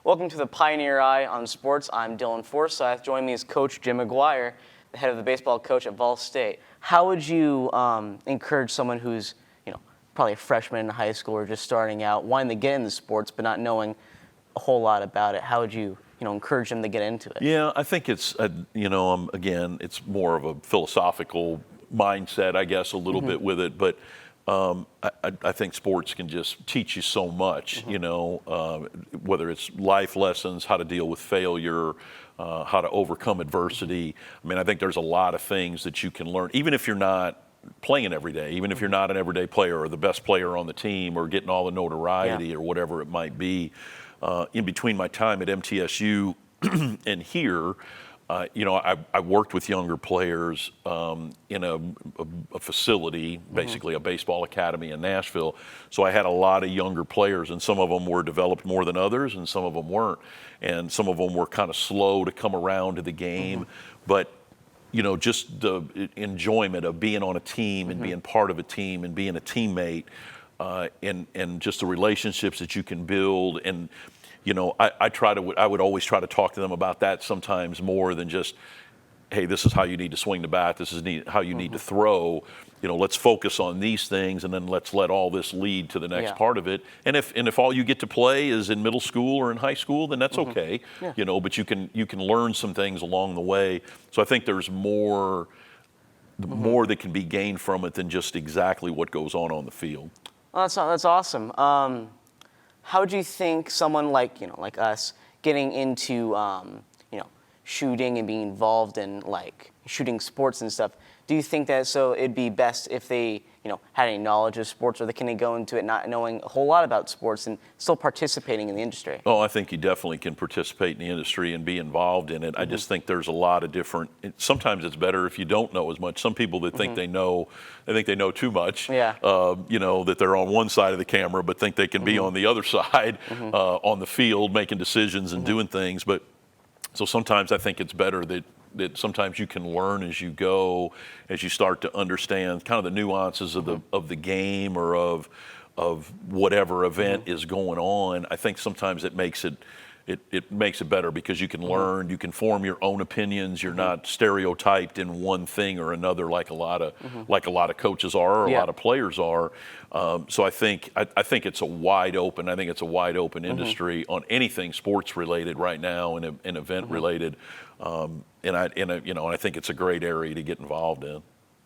Welcome to the Pioneer Eye on Sports. I'm Dillon Forsyth. Joining me is Coach Jim McGuire, the head of the baseball coach at Vol State. How would you encourage someone who's, probably a freshman in high school or just starting out, wanting to get into sports but not knowing a whole lot about it? How would you, encourage them to get into it? Yeah, I think it's, again, it's more of a philosophical mindset, I guess, a little bit with it. But I think sports can just teach you so much, whether it's life lessons, how to deal with failure, how to overcome adversity. I mean, I think there's a lot of things that you can learn, even if you're not playing every day, even if you're not an everyday player or the best player on the team or getting all the notoriety or whatever it might be. In between my time at MTSU and here, I worked with younger players in a facility, basically a baseball academy in Nashville. So I had a lot of younger players, and some of them were developed more than others, and some of them weren't. And some of them were kind of slow to come around to the game. But, just the enjoyment of being on a team and being part of a team and being a teammate and just the relationships that you can build. And I would always try to talk to them about that sometimes more than just, hey, this is how you need to swing the bat, this is how you need to throw. Let's focus on these things, and then let's let all this lead to the next part of it. And if all you get to play is in middle school or in high school, then that's okay. But you can learn some things along the way. So I think there's more that can be gained from it than just exactly what goes on the field. Well, that's awesome. How do you think someone like us getting into shooting and being involved in shooting sports and stuff? Do you think that it'd be best if they had any knowledge of sports, or they can go into it not knowing a whole lot about sports and still participating in the industry? Oh, I think you definitely can participate in the industry and be involved in it. I just think there's a lot of different. Sometimes it's better if you don't know as much. Some people that think they know too much. That they're on one side of the camera, but think they can be on the other side on the field making decisions and doing things. But so sometimes I think it's better that sometimes you can learn as you go, as you start to understand kind of the nuances of the game or of whatever event is going on. I think sometimes it makes it better because you can learn, you can form your own opinions. You're not stereotyped in one thing or another like a lot of coaches are or a lot of players are. So I think it's a wide open. I think it's a wide open industry on anything sports related right now and event related. And I think it's a great area to get involved in.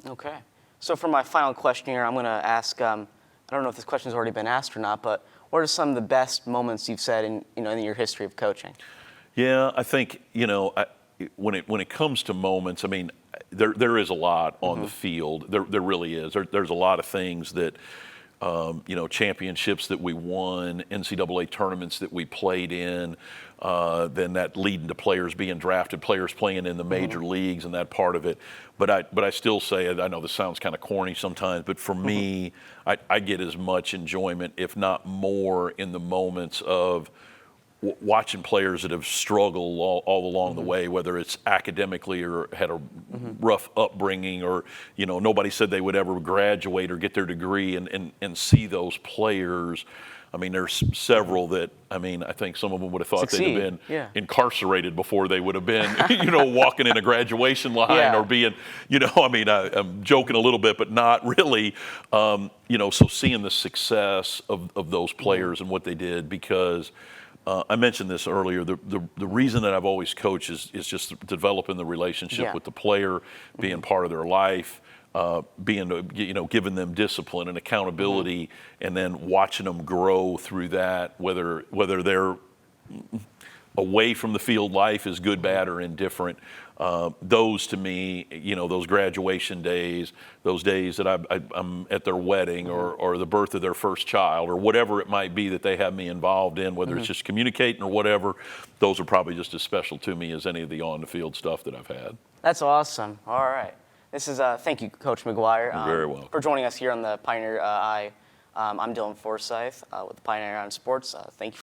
Okay. So for my final question here, I'm going to ask. I don't know if this question's already been asked or not, but what are some of the best moments you've said in your history of coaching? Yeah, I think when it comes to moments, I mean, there is a lot on the field. There really is. There's a lot of things that. Championships that we won, NCAA tournaments that we played in, then that leading to players being drafted, players playing in the major leagues and that part of it. But I still say it, I know this sounds kind of corny sometimes, but for me, I get as much enjoyment, if not more, in the moments of watching players that have struggled all along the way, whether it's academically or had a rough upbringing or, nobody said they would ever graduate or get their degree and see those players. I mean, there's several that, I think some of them would have thought they'd have been incarcerated before they would have been, walking in a graduation line or being, I'm joking a little bit, but not really, so seeing the success of those players and what they did, because I mentioned this earlier. The reason that I've always coached is just developing the relationship with the player, being part of their life, giving them discipline and accountability, and then watching them grow through that. Whether they're away from the field life is good, bad, or indifferent. Those to me, those graduation days, those days that I'm at their wedding or the birth of their first child or whatever it might be that they have me involved in, whether it's just communicating or whatever, those are probably just as special to me as any of the on-the-field stuff that I've had. That's awesome. All right. This is thank you, Coach McGuire. You're very welcome. For joining us here on the Pioneer Eye. I'm Dillon Forsyth with the Pioneer Eye on Sports. Thank you.